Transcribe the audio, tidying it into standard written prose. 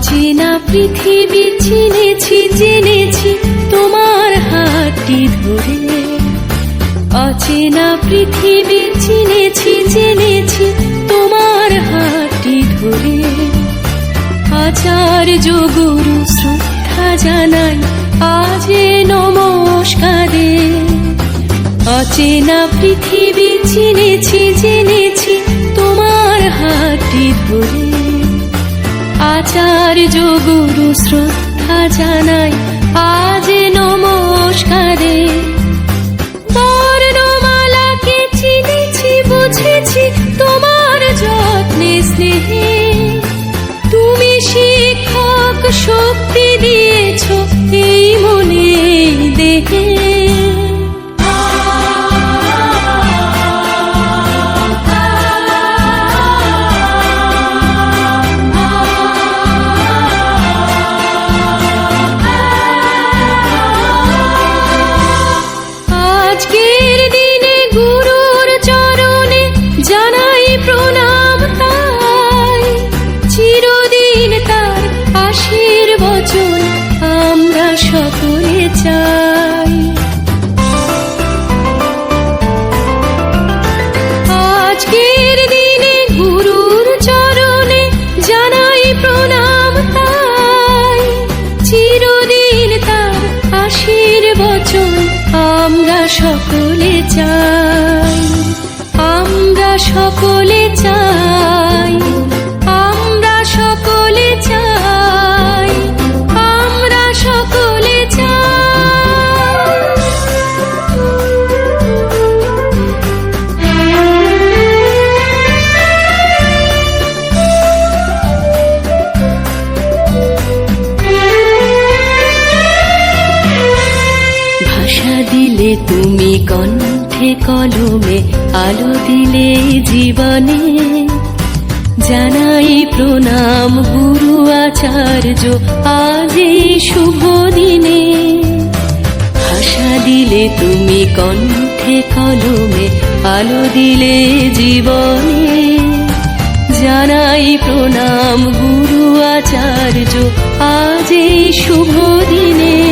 অচেনা পৃথিবী চিনেছি জেনেছি তোমার হাতটি ধরে। অচেনা পৃথিবী চিনেছি জেনেছি তোমার হাতটি ধরে। আচার্য গুরু শ্রদ্ধা জানাই আজ নমস্কারে। অচেনা পৃথিবী চিনেছি জেনেছি তোমার হাতটি ধরে। আচার্য গুরু শ্রদ্ধা জানাই আজ নমস্কারে। বর্ণমালাকে চিনেছি বুঝেছি তোমার যত্নে স্নেহে। তুমি শিক্ষক শক্তি দিয়েছ এই মনে এই দেহে। আজকের দিনে গুরুর চরণে জানাই প্রণাম তাই। চিরদিন তার আশীর্বচন আমরা সকলে চাই। আজকের দিনে গুরুর চরণে জানাই প্রণাম তাই। চিরদিন তার আশীর্বচন আমরা সকলে চাই। আমরা সকলে চাই। আমরা সকলে চাই। আমরা সকলে ভাষা দিলে তুমি কণ্ঠে কলমে আলো দিলে জীবনে। জানাই প্রণাম গুরু আচার্য আজ এই শুভ দিনে। ভাষা দিলে তুমি কণ্ঠে কলমে আলো দিলে জীবনে। জানাই প্রণাম গুরু আচার্য আজ এই শুভ দিনে।